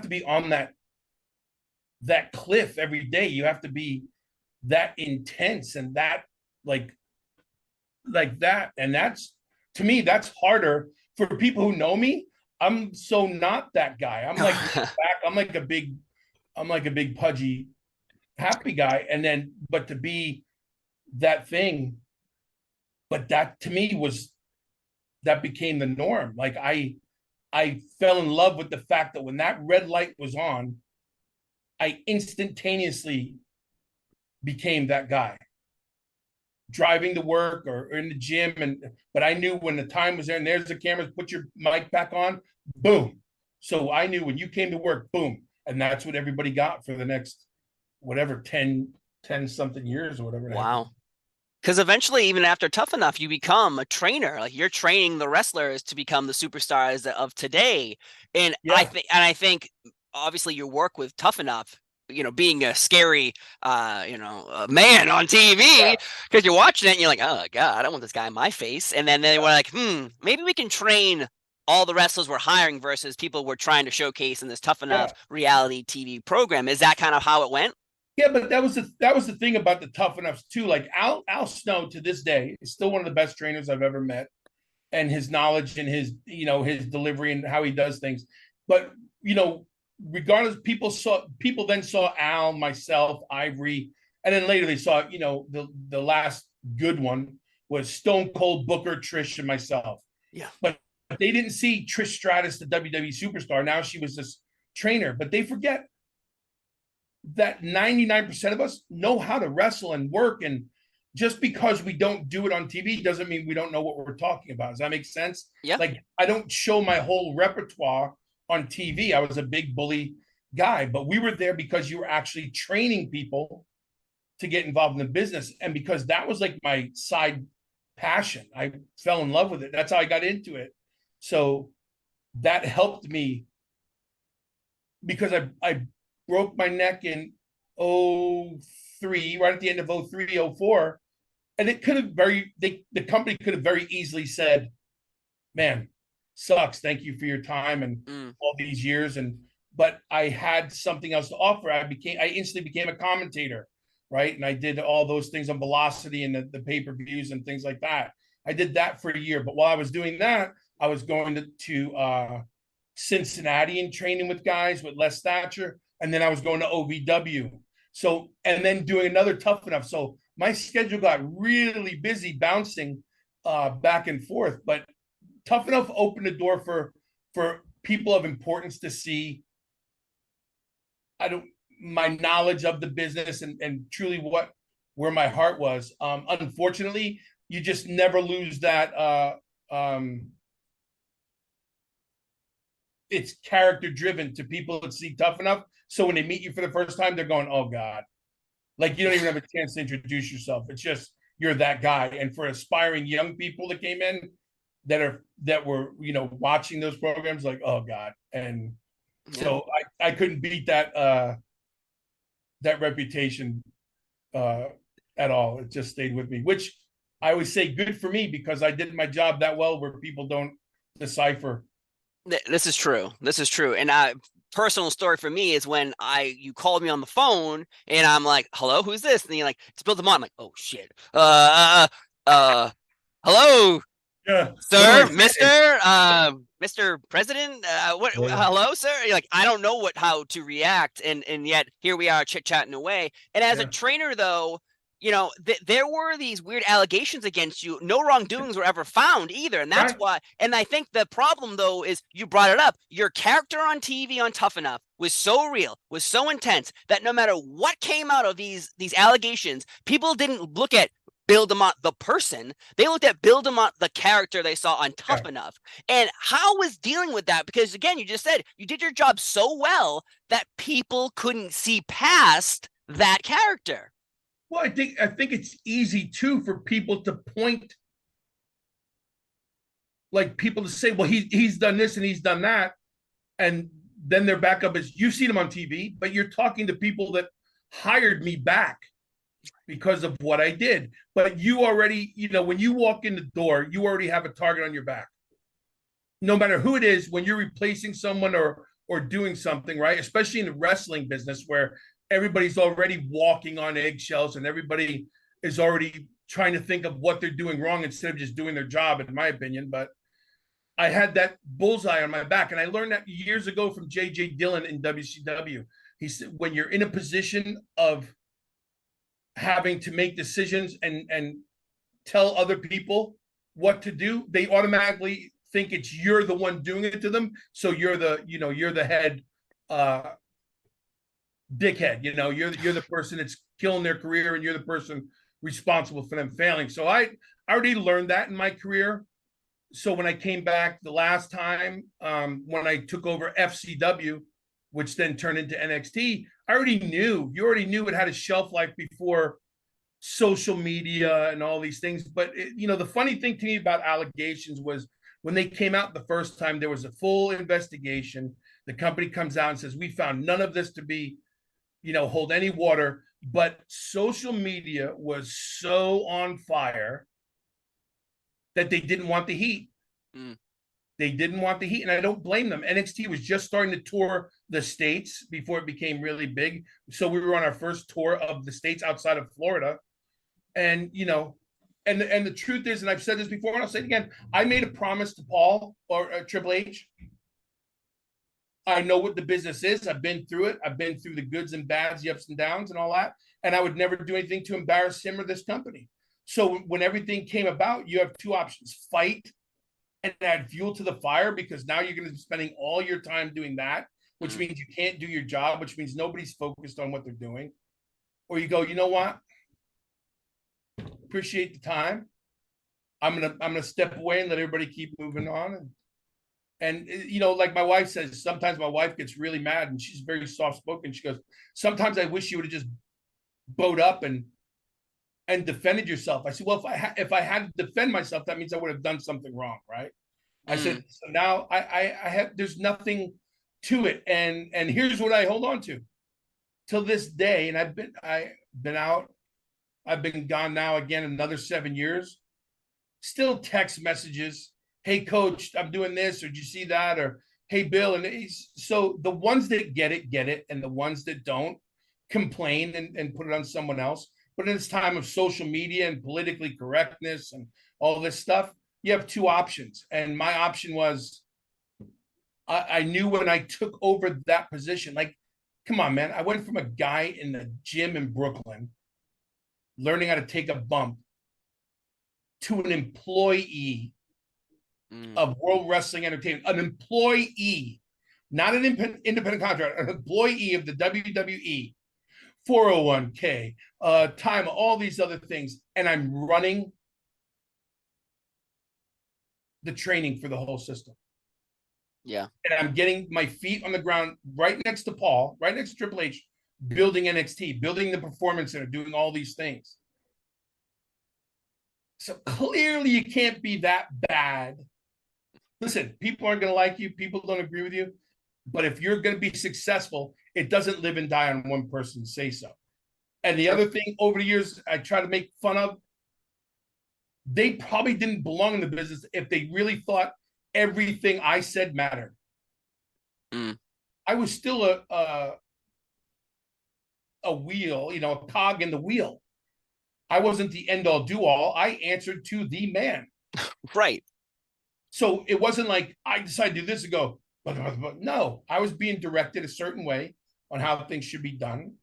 be on that cliff every day. You have to be that intense and that like that. And that's, to me, that's harder for people who know me. I'm so not that guy. I'm like back. I'm like a big pudgy happy guy. And then, but to be that thing, but that to me that became the norm. Like I fell in love with the fact that when that red light was on, I instantaneously became that guy. driving to work or in the gym, but I knew when the time was there and there's the cameras, put your mic back on, boom. So I knew when you came to work, boom. And that's what everybody got for the next whatever 10 something years or whatever. Wow. Because eventually, even after Tough Enough, you become a trainer. Like you're training the wrestlers to become the superstars of today. And Yeah. I think obviously your work with Tough Enough, being a scary, man on TV, because you're watching it and you're like, oh God, I don't want this guy in my face. And then they were like, maybe we can train all the wrestlers we're hiring versus people we're trying to showcase in this Tough Enough reality TV program. Is that kind of how it went? Yeah, but that was the thing about the Tough Enoughs too. Like Al Snow to this day is still one of the best trainers I've ever met, and his knowledge and his delivery and how he does things. But regardless, people then saw Al, myself, Ivory, and then later they saw the last good one was Stone Cold, Booker, Trish, and myself. Yeah, but they didn't see Trish Stratus, the WWE superstar. Now she was this trainer, but they forget that 99% of us know how to wrestle and work. And just because we don't do it on TV doesn't mean we don't know what we're talking about. Does that make sense? Yeah. Like I don't show my whole repertoire on TV. I was a big bully guy, but we were there because you were actually training people to get involved in the business. And because that was like my side passion, I fell in love with it. That's how I got into it. So that helped me because I broke my neck in 03, right at the end of 03, 04. And it could have the company could have very easily said, man, sucks. Thank you for your time and all these years. But I had something else to offer. I instantly became a commentator, right? And I did all those things on Velocity and the pay-per-views and things like that. I did that for a year. But while I was doing that, I was going to Cincinnati and training with guys with less stature. And then I was going to OVW. So, and then doing another Tough Enough. So my schedule got really busy bouncing back and forth. But Tough Enough opened the door for people of importance to see my knowledge of the business and truly where my heart was. Unfortunately, you just never lose that it's character driven to people that see Tough Enough. So when they meet you for the first time, they're going, oh God. Like you don't even have a chance to introduce yourself. It's just you're that guy. And for aspiring young people that came in that were watching those programs, like, oh God. And so I couldn't beat that reputation at all. It just stayed with me, which I always say good for me because I did my job that well where people don't decipher. This is true. And personal story for me is when you called me on the phone and I'm like, hello, who's this? And you're like, it's Bill DeMott. I'm like, oh shit. Hello, sir, Mr. President. Hello, sir. You're like, I don't know how to react. And yet here we are chit-chatting away. And as a trainer though, there were these weird allegations against you. No wrongdoings were ever found either. And that's why. And I think the problem, though, is you brought it up. Your character on TV on Tough Enough was so real, was so intense that no matter what came out of these allegations, people didn't look at Bill DeMott, the person. They looked at Bill DeMott, the character they saw on Tough Enough. And how was dealing with that? Because, again, you just said you did your job so well that people couldn't see past that character. Well, I think it's easy too for people to point, like people to say, well, he's done this and he's done that, and then their backup is you've seen him on TV, but you're talking to people that hired me back because of what I did. But you already, when you walk in the door, you already have a target on your back. No matter who it is, when you're replacing someone or doing something, right? Especially in the wrestling business where everybody's already walking on eggshells and everybody is already trying to think of what they're doing wrong instead of just doing their job, in my opinion. But I had that bullseye on my back. And I learned that years ago from J.J. Dillon in WCW. He said, when you're in a position of having to make decisions and tell other people what to do, they automatically think you're the one doing it to them. So you're the head dickhead, you're the person that's killing their career and you're the person responsible for them failing. So I already learned that in my career. So when I came back the last time, when I took over FCW, which then turned into NXT, you already knew it had a shelf life before social media and all these things. But the funny thing to me about allegations was when they came out the first time, there was a full investigation. The company comes out and says, we found none of this to be, hold any water. But social media was so on fire that they didn't want the heat. They didn't want the heat, and I don't blame them. NXT was just starting to tour the States before it became really big. So we were on our first tour of the States outside of Florida. And, and the truth is, and I've said this before, and I'll say it again, I made a promise to Paul or Triple H. I know what the business is. I've been through it. I've been through the goods and bads, the ups and downs and all that. And I would never do anything to embarrass him or this company. So when everything came about, you have two options: fight and add fuel to the fire, because now you're going to be spending all your time doing that, which means you can't do your job, which means nobody's focused on what they're doing. Or you go, you know what? Appreciate the time. I'm gonna step away and let everybody keep moving on. And like my wife says, sometimes my wife gets really mad, and she's very soft spoken. She goes, sometimes I wish you would have just bowed up and defended yourself. I said, well, if I had to defend myself, that means I would have done something wrong, right? I said, so now I have, there's nothing to it. And here's what I hold on to till this day. And I've been out, I've been gone now again another 7 years, still text messages. Hey coach, I'm doing this, or did you see that? Or, hey Bill. And so the ones that get it. And the ones that don't complain and put it on someone else. But in this time of social media and politically correctness and all this stuff, you have two options. And my option was, I knew when I took over that position, like, come on, man. I went from a guy in the gym in Brooklyn, learning how to take a bump, to an employee of World Wrestling Entertainment, an employee, not an independent contractor, an employee of the WWE. 401k, time, all these other things. And I'm running the training for the whole system. Yeah. And I'm getting my feet on the ground right next to Paul, right next to Triple H, building NXT, building the Performance Center, doing all these things. So clearly you can't be that bad. Listen, people aren't going to like you. People don't agree with you. But if you're going to be successful, it doesn't live and die on one person's say so. And the other thing over the years I try to make fun of, they probably didn't belong in the business if they really thought everything I said mattered. I was still a wheel, a cog in the wheel. I wasn't the end all do all. I answered to the man. Right. So it wasn't like I decided to do this and go, no, I was being directed a certain way on how things should be done.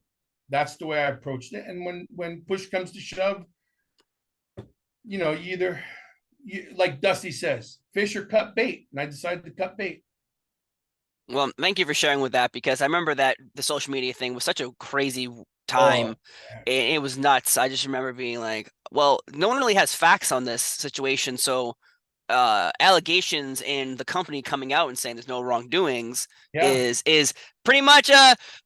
That's the way I approached it. And when push comes to shove, you like Dusty says, fish or cut bait. And I decided to cut bait. Well, thank you for sharing with that, because I remember that the social media thing was such a crazy time. It was nuts. I just remember being like, well, no one really has facts on this situation. So allegations and the company coming out and saying there's no wrongdoings is pretty much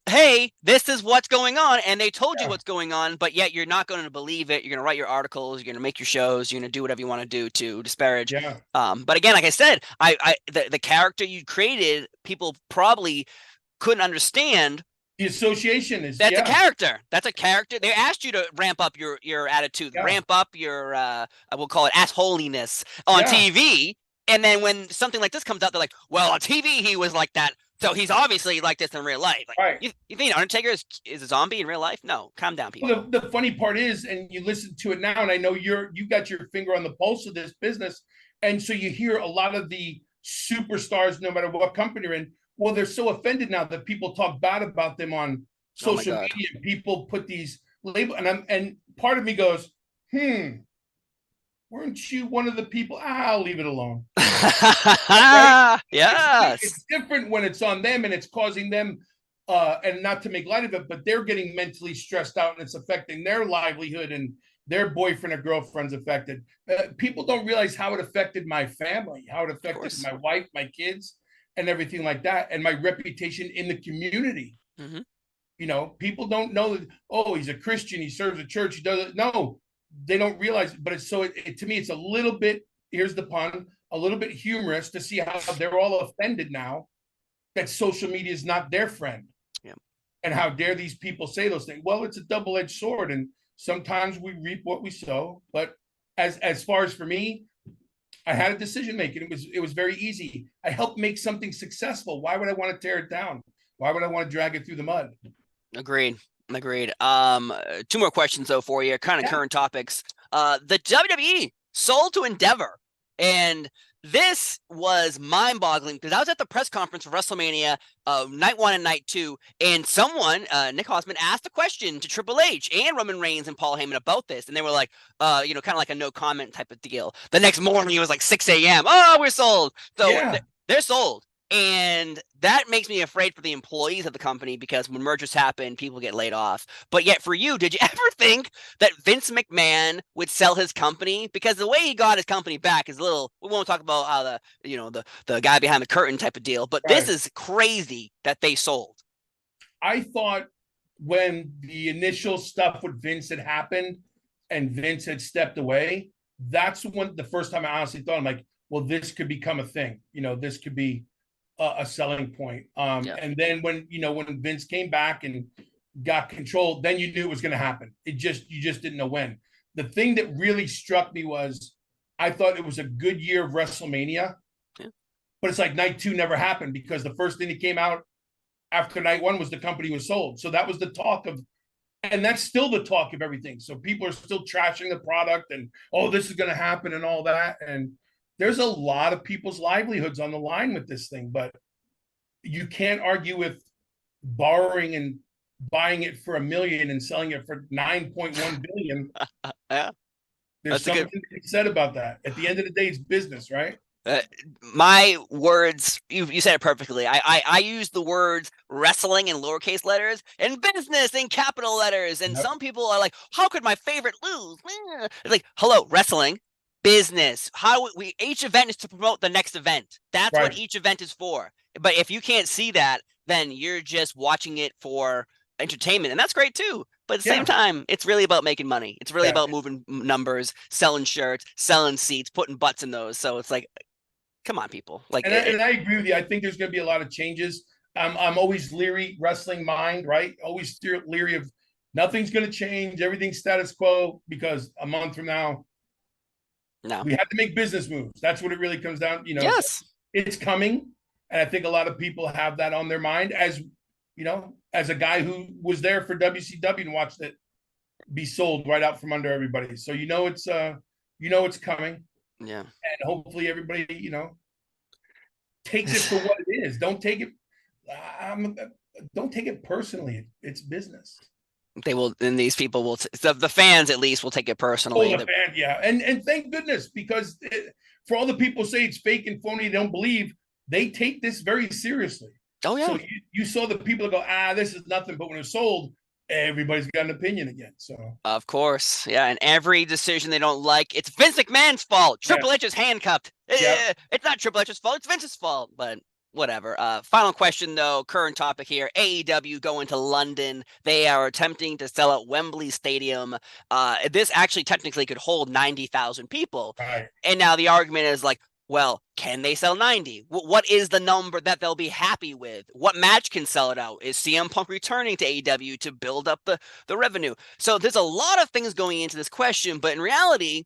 hey, this is what's going on, and they told you what's going on, but yet you're not going to believe it. You're going to write your articles, you're going to make your shows, you're going to do whatever you want to do to disparage. But again, like I said, the character you created, people probably couldn't understand. The association is a character. That's a character. They asked you to ramp up your attitude, ramp up your we'll call it assholiness on TV. And then when something like this comes out, they're like, well, on TV he was like that, so he's obviously like this in real life. Like, right. You think Undertaker is a zombie in real life? No, calm down, people. Well, the funny part is, and you listen to it now, and I know you got your finger on the pulse of this business, and so you hear a lot of the superstars, no matter what company they're in. Well, they're so offended now that people talk bad about them on social media. People put these labels, and part of me goes, weren't you one of the people? I'll leave it alone. Right? Yes. It's different when it's on them and it's causing them, and not to make light of it, but they're getting mentally stressed out and it's affecting their livelihood and their boyfriend or girlfriend's affected. People don't realize how it affected my family, how it affected my wife, my kids, and everything like that, and my reputation in the community. Mm-hmm. You know, people don't know that, oh, he's a Christian, he serves a church, he does it. No, they don't realize. But it's so, to me, it's a little bit, here's the pun, a little bit humorous to see how they're all offended now that social media is not their friend. Yeah. And how dare these people say those things? Well, it's a double-edged sword, and sometimes we reap what we sow. But as far as for me, I had a decision making. It was very easy. I helped make something successful. Why would I want to tear it down? Why would I want to drag it through the mud? Agreed. Two more questions though for you, kind of current topics. The WWE sold to Endeavor, and this was mind-boggling because I was at the press conference for WrestleMania night 1 and night 2, and someone, Nick Hausman, asked a question to Triple H and Roman Reigns and Paul Heyman about this, and they were like, kind of like a no comment type of deal. The next morning, it was like 6 a.m. Oh, we're sold. So they're sold. And that makes me afraid for the employees of the company because when mergers happen, people get laid off. But yet for you, did you ever think that Vince McMahon would sell his company? Because the way he got his company back is a little, we won't talk about how the guy behind the curtain type of deal, but this is crazy that they sold. I thought when the initial stuff with Vince had happened and Vince had stepped away, that's when the first time I honestly thought, I'm like, well, this could become a thing. This could be a selling point. And then when Vince came back and got control, then you knew it was going to happen. You just didn't know when. The thing that really struck me was I thought it was a good year of WrestleMania, but it's like night 2 never happened because the first thing that came out after night 1 was the company was sold. So that was the talk of, and that's still the talk of everything. So people are still trashing the product and, oh, this is going to happen and all that. And there's a lot of people's livelihoods on the line with this thing, but you can't argue with borrowing and buying it for $1 million and selling it for 9.1 billion. There's something to be said about that. At the end of the day, it's business, right? My words, you said it perfectly. I use the words wrestling in lowercase letters and business in capital letters. And some people are like, how could my favorite lose? It's like, hello, wrestling. Business. Each event is to promote the next event. That's what each event is for. But if you can't see that, then you're just watching it for entertainment, and that's great too. But at the same time, it's really about making money. It's really about moving numbers, selling shirts, selling seats, putting butts in those. So it's like, come on, people. Like, and I agree with you. I think there's going to be a lot of changes. I'm always leery, wrestling mind, right? Always leery of nothing's going to change. Everything's status quo because a month from now, we have to make business moves. That's what it really comes down. Yes, it's coming, and I think a lot of people have that on their mind. As as a guy who was there for WCW and watched it be sold right out from under everybody, so it's coming. Yeah, and hopefully everybody takes it for what it is. Don't take it personally. It's business. They will, and these people will. The fans, at least, will take it personally. And thank goodness, because for all the people say it's fake and phony, they don't believe. They take this very seriously. Oh yeah. So you saw the people that go, this is nothing, but when it's sold, everybody's got an opinion again. So of course, and every decision they don't like, it's Vince McMahon's fault. Triple H is handcuffed. It's not Triple H's fault. It's Vince's fault. But whatever. Final question, though. Current topic here. AEW going to London. They are attempting to sell out Wembley Stadium. This actually technically could hold 90,000 people. Right. And now the argument is like, well, can they sell 90? What is the number that they'll be happy with? What match can sell it out? Is CM Punk returning to AEW to build up the revenue? So there's a lot of things going into this question, but in reality,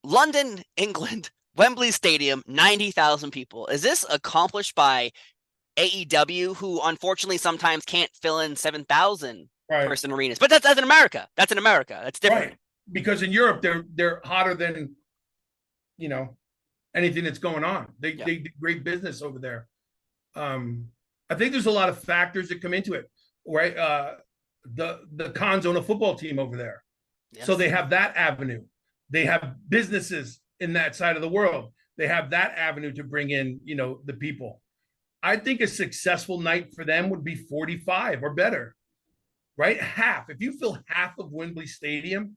London, England, Wembley Stadium, 90,000 people. Is this accomplished by AEW, who unfortunately sometimes can't fill in 7,000 person arenas? But that's in America. That's in America. That's different. Right. Because in Europe, they're hotter than, anything that's going on. They do great business over there. I think there's a lot of factors that come into it. Right. The Cons own a football team over there. Yes. So they have that avenue. They have businesses in that side of the world. They have that avenue to bring in, the people. I think a successful night for them would be 45 or better, right? Half. If you fill half of Wembley Stadium,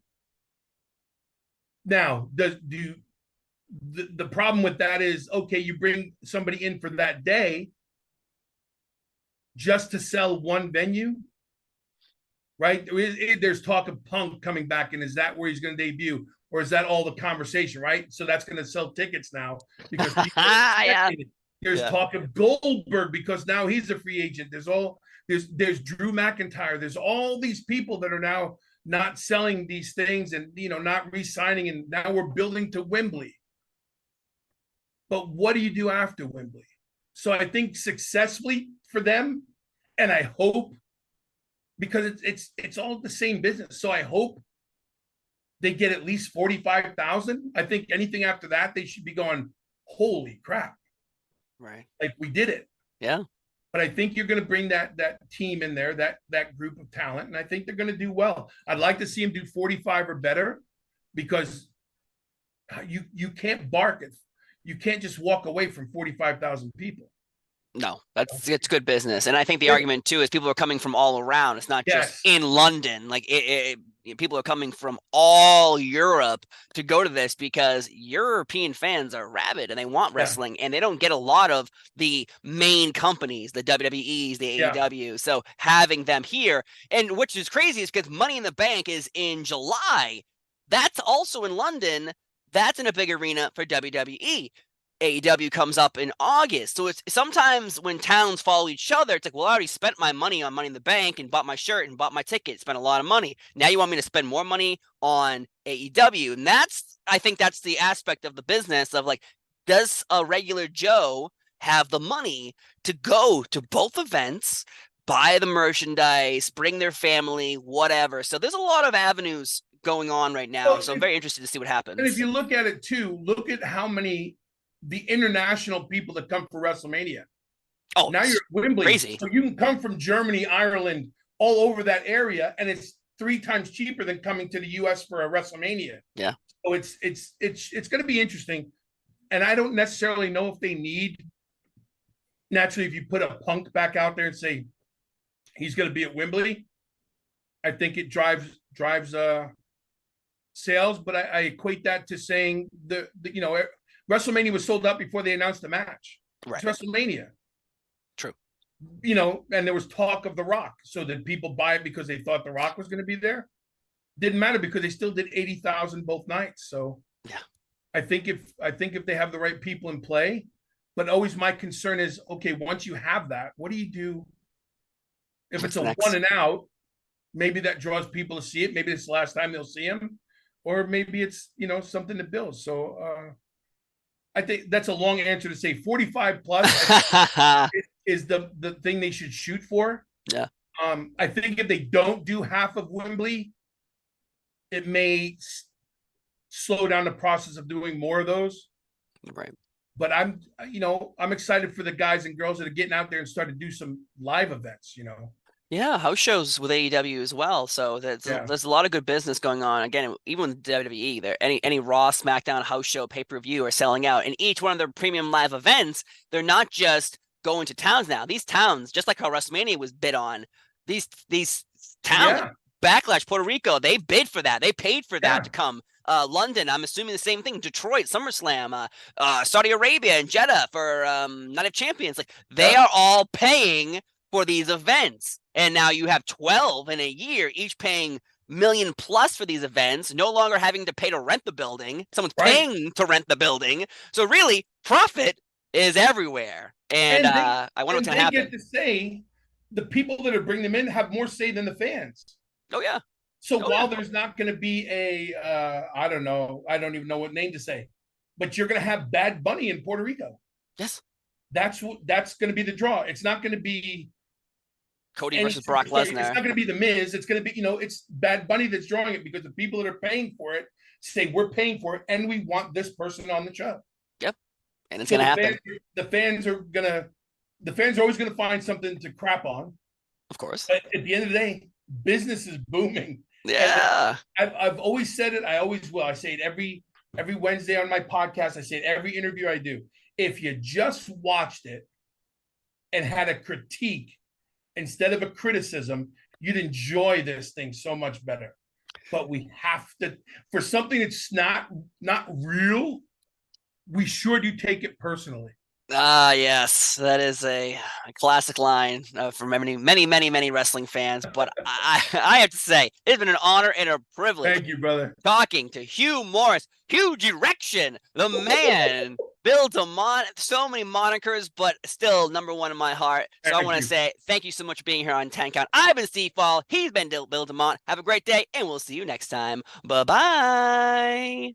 Now, the problem with that is, okay, you bring somebody in for that day just to sell one venue, right? There's talk of Punk coming back, and is that where he's going to debut, or is that all the conversation, right? So that's going to sell tickets now because Yeah. there's talk of Goldberg because now he's a free agent. There's Drew McIntyre. There's all these people that are now not selling these things and not re-signing, and now we're building to Wembley. But what do you do after Wembley? So I think successfully for them, and I hope, because it's all the same business. So I hope they get at least 45,000. I think anything after that, they should be going, holy crap. Right. Like, we did it. Yeah. But I think you're going to bring that team in there, that group of talent, and I think they're going to do well. I'd like to see them do 45 or better, because you can't bark at, you can't just walk away from 45,000 people. No, it's good business. And I think the argument too is people are coming from all around. It's not just in London. Like people are coming from all Europe to go to this because European fans are rabid and they want wrestling, and they don't get a lot of the main companies, the WWEs, the AEW. So having them here, and which is crazy, is because Money in the Bank is in July. That's also in London. That's in a big arena for WWE. AEW comes up in August. So it's sometimes when towns follow each other, it's like, well, I already spent my money on Money in the Bank and bought my shirt and bought my ticket, spent a lot of money. Now you want me to spend more money on AEW. And I think that's the aspect of the business of, like, does a regular Joe have the money to go to both events, buy the merchandise, bring their family, whatever. So there's a lot of avenues going on right now. So I'm very interested to see what happens. And if you look at it too, look at how many the international people that come for WrestleMania. Oh, now you're at Wembley. Crazy. So you can come from Germany, Ireland, all over that area, and it's 3 times cheaper than coming to the US for a WrestleMania. Yeah. So it's going to be interesting. And I don't necessarily know if they need, naturally, if you put a Punk back out there and say he's going to be at Wembley, I think it drives sales, but I equate that to saying WrestleMania was sold out before they announced the match. Right. It's WrestleMania. True. And there was talk of The Rock. So did people buy it because they thought The Rock was going to be there? Didn't matter, because they still did 80,000 both nights. So yeah, I think if they have the right people in play, but always my concern is, okay, once you have that, what do you do if it's a one and out? Maybe that draws people to see it. Maybe it's the last time they'll see him, or maybe it's something to build. So I think that's a long answer to say 45 plus is the thing they should shoot for. Yeah. I think if they don't do half of Wembley, it may slow down the process of doing more of those. Right. But I'm excited for the guys and girls that are getting out there and start to do some live events, Yeah, house shows with AEW as well. So there's a lot of good business going on. Again, even with WWE, there any Raw, SmackDown, house show, pay-per-view are selling out. And each one of their premium live events, they're not just going to towns now. These towns, just like how WrestleMania was bid on, these towns, Backlash, Puerto Rico, they bid for that. They paid for that to come. London, I'm assuming the same thing. Detroit, SummerSlam, Saudi Arabia and Jeddah for Night of Champions. Like, they are all paying for these events. And now you have 12 in a year, each paying $1 million plus for these events, no longer having to pay to rent the building. Someone's paying to rent the building. So really, profit is everywhere. And I wonder what's going to happen. They get to say, the people that are bringing them in have more say than the fans. Oh, yeah. So while there's not going to be I don't even know what name to say, but you're going to have Bad Bunny in Puerto Rico. Yes. That's going to be the draw. It's not going to be Cody versus Brock Lesnar. It's not going to be The Miz. It's going to be, it's Bad Bunny that's drawing it, because the people that are paying for it say, we're paying for it and we want this person on the show. Yep. And it's going to happen. The fans are always going to find something to crap on. Of course. But at the end of the day, business is booming. Yeah. I've always said it. I always will. I say it every Wednesday on my podcast. I say it every interview I do. If you just watched it and had a critique instead of a criticism, you'd enjoy this thing so much better. but we have to, for something that's not real, we sure do take it personally. Yes, that is a classic line for many wrestling fans. But I have to say, it's been an honor and a privilege. Thank you, brother. Talking to Hugh Morris, Huge Erection, the man, Bill DeMott. So many monikers, but still number one in my heart. So I want to say thank you so much for being here on 10 Count. I've been Steve Fall. He's been Bill DeMott. Have a great day, and we'll see you next time. Bye-bye.